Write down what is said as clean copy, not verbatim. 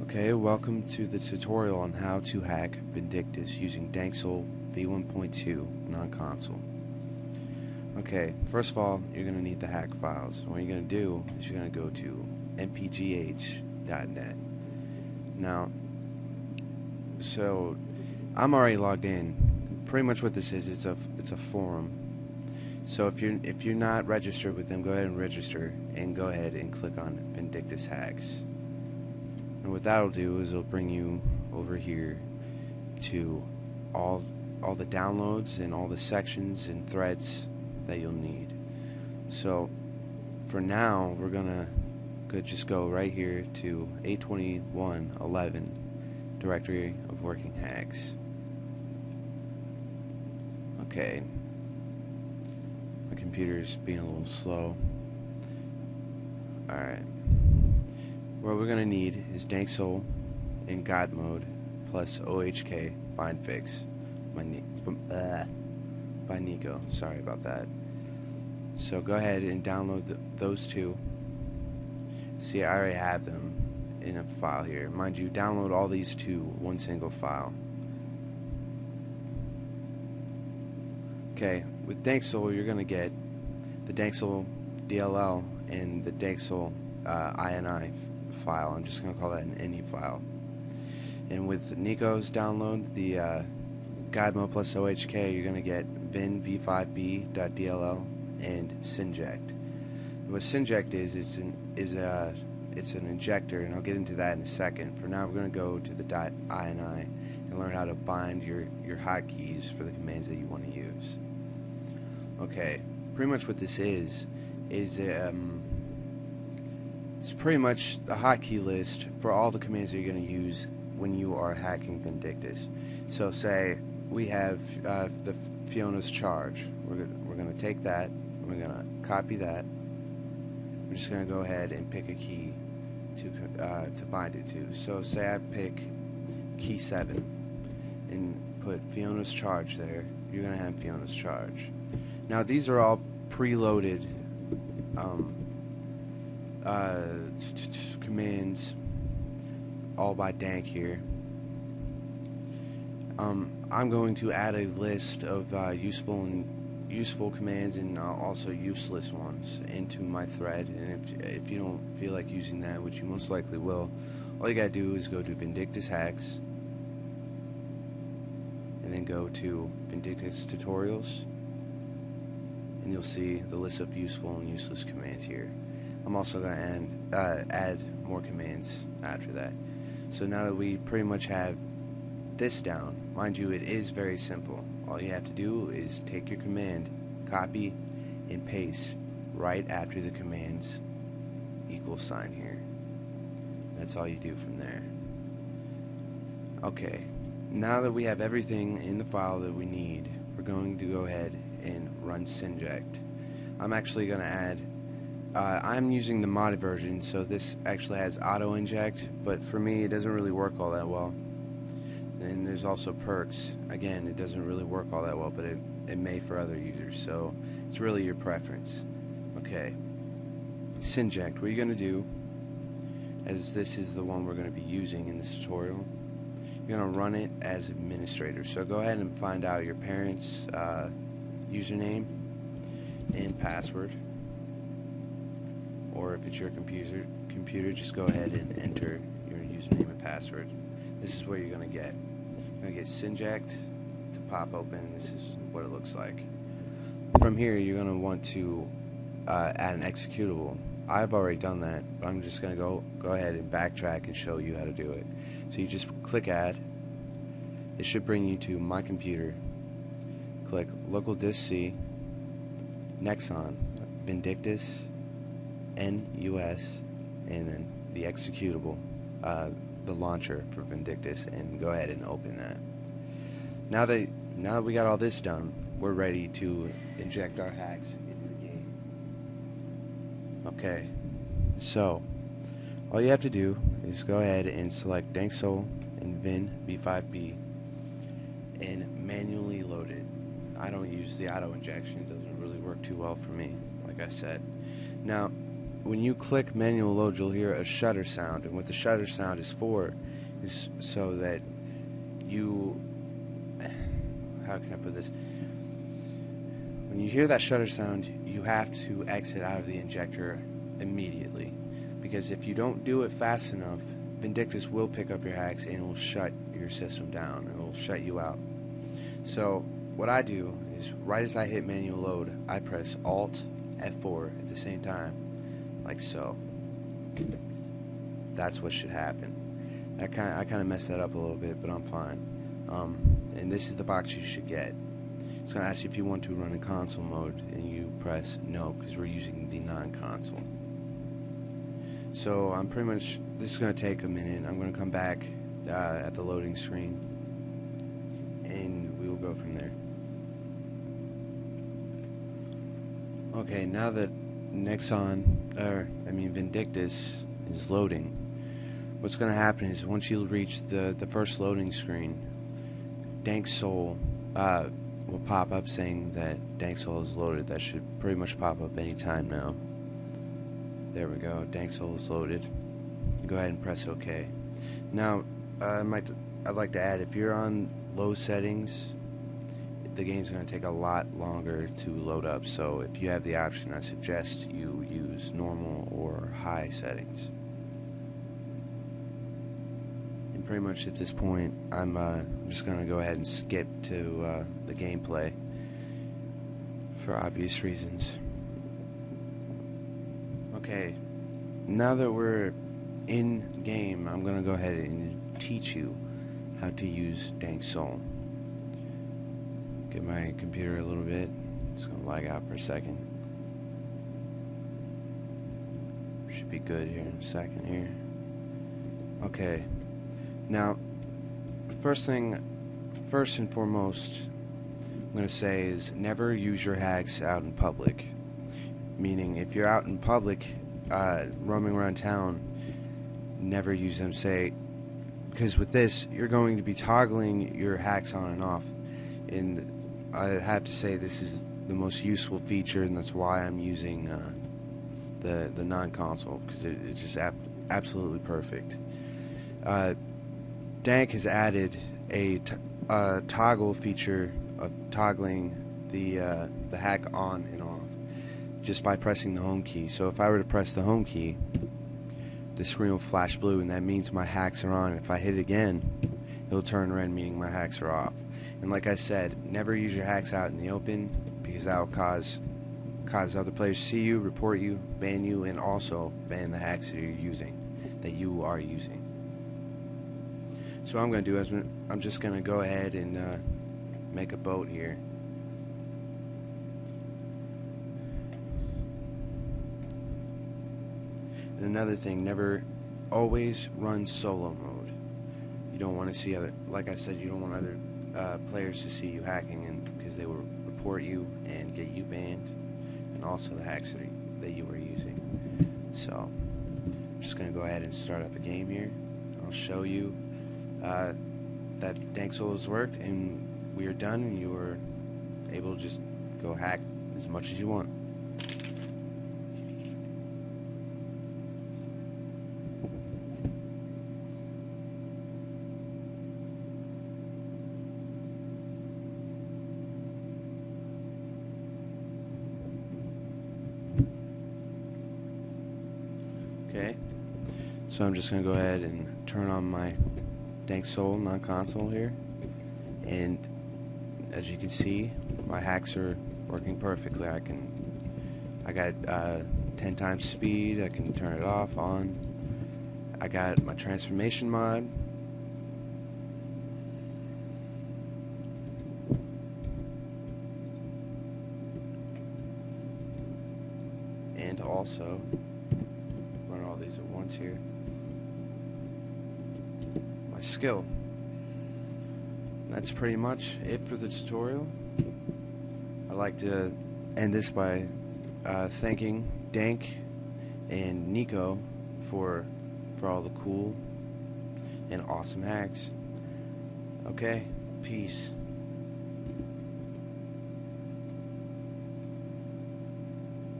Okay, welcome to the tutorial on how to hack Vindictus using danksole v1.2 non-console. Okay, first of all, you're going to need the hack files. What you're going to do is you're going to go to mpgh.net. Now, so I'm already logged in. Pretty much what this is, it's a forum. So if you're not registered with them, go ahead and register and go ahead and click on Vindictus hacks. And what that'll do is it'll bring you over here to all the downloads and all the sections and threads that you'll need. So for now, we're gonna just go right here to 821.11 directory of working hacks. Okay, my computer's being a little slow. Alright, what we're gonna need is danksole in God mode plus OHK bind fix by Nico. Sorry about that. So go ahead and download those two. See, I already have them in a file here. Mind you, download all these to one single file. Okay, with danksole you're gonna get the danksole DLL and the danksole INI file. I'm just gonna call that an INI file. And with Nico's download, the Godmo plus OHK, you're gonna get vin v5b.dll and synject. What synject is, it's an injector, and I'll get into that in a second. For now, we're going to go to the .ini and learn how to bind your hotkeys for the commands that you want to use. Okay, pretty much what this is it's pretty much the hotkey list for all the commands that you're going to use when you are hacking Vindictus. So say we have the Fiona's charge. We're going to take that, we're going to copy that. We're just going to go ahead and pick a key to bind it to. So say I pick key 7 and put Fiona's charge there. You're going to have Fiona's charge. Now these are all preloaded commands, all by Dank here. I'm going to add a list of useful commands and also useless ones into my thread, and if you don't feel like using that, which you most likely will, all you gotta do is go to Vindictus hacks and then go to Vindictus tutorials, and you'll see the list of useful and useless commands here. I'm also gonna add more commands after that. So now that we pretty much have this down, mind you, it is very simple. All you have to do is take your command, copy, and paste right after the command's equal sign here. That's all you do from there. Okay, now that we have everything in the file that we need, we're going to go ahead and run synject. I'm actually going to add, I'm using the modded version, so this actually has auto inject, but for me it doesn't really work all that well. And there's also perks. Again, it doesn't really work all that well, but it may for other users, so it's really your preference. Okay, synject, what you're going to do, as this is the one we're going to be using in this tutorial, you're going to run it as administrator. So go ahead and find out your parents' username and password, or if it's your computer, just go ahead and enter your username and password. This is what you're going to get. You're going to get synject to pop open. This is what it looks like. From here, you're going to want to add an executable. I've already done that, but I'm just going to go ahead and backtrack and show you how to do it. So you just click add. It should bring you to my computer. Click local disk C, Nexon, Vindictus, NUS, and then the executable. The launcher for Vindictus, and go ahead and open that. Now that we got all this done, we're ready to inject our hacks into the game. Okay, so all you have to do is go ahead and select danksole and vin v5b and manually load it. I don't use the auto injection, it doesn't really work too well for me, like I said. Now when you click manual load, you'll hear a shutter sound, and what the shutter sound is for is so that you, how can I put this? When you hear that shutter sound, you have to exit out of the injector immediately, because if you don't do it fast enough, Vindictus will pick up your hacks and it will shut your system down. It will shut you out. So what I do is, right as I hit manual load, I press Alt F4 at the same time, like so. That's what should happen. I kind of messed that up a little bit, but I'm fine. And this is the box you should get. It's going to ask you if you want to run in console mode, and you press no, because we're using the non-console. So I'm pretty much, this is going to take a minute. I'm going to come back at the loading screen, and we will go from there. Okay, now that Vindictus is loading, what's going to happen is, once you reach the first loading screen, danksole will pop up saying that danksole is loaded. That should pretty much pop up anytime now. There we go, danksole is loaded. Go ahead and press OK. Now, I'd like to add, if you're on low settings, the game's going to take a lot longer to load up. So if you have the option, I suggest you use normal or high settings. And pretty much at this point, I'm just going to go ahead and skip to the gameplay for obvious reasons. Okay, now that we're in game, I'm going to go ahead and teach you how to use danksole. Get my computer a little bit. It's going to lag out for a second. Should be good here in a second here. Okay. Now, first and foremost, I'm going to say is, never use your hacks out in public. Meaning, if you're out in public, roaming around town, never use them. Because with this, you're going to be toggling your hacks on and off. And I have to say, this is the most useful feature, and that's why I'm using the non-console, because it's just absolutely perfect. Dank has added a toggle feature of toggling the hack on and off just by pressing the home key. So if I were to press the home key, the screen will flash blue, and that means my hacks are on. If I hit it again, it'll turn red, meaning my hacks are off. And like I said, never use your hacks out in the open, because that will cause other players to see you, report you, ban you, and also ban the hacks that you are using. So what I'm going to do is, I'm just going to go ahead and make a boat here. And another thing, always run solo mode. You don't want to see like I said, you don't want other players to see you hacking, because they will report you and get you banned, and also the hacks that you were using. So I'm just going to go ahead and start up a game here. I'll show you that danksole has worked, and we are done, and you are able to just go hack as much as you want. Okay, so I'm just going to go ahead and turn on my danksole non-console here, and as you can see, my hacks are working perfectly. I got 10 times speed. I can turn it off, on. I got my transformation mod. And also run all these at once here. My skill. And that's pretty much it for the tutorial. I'd like to end this by thanking Dank and Nico for all the cool and awesome hacks. Okay, peace.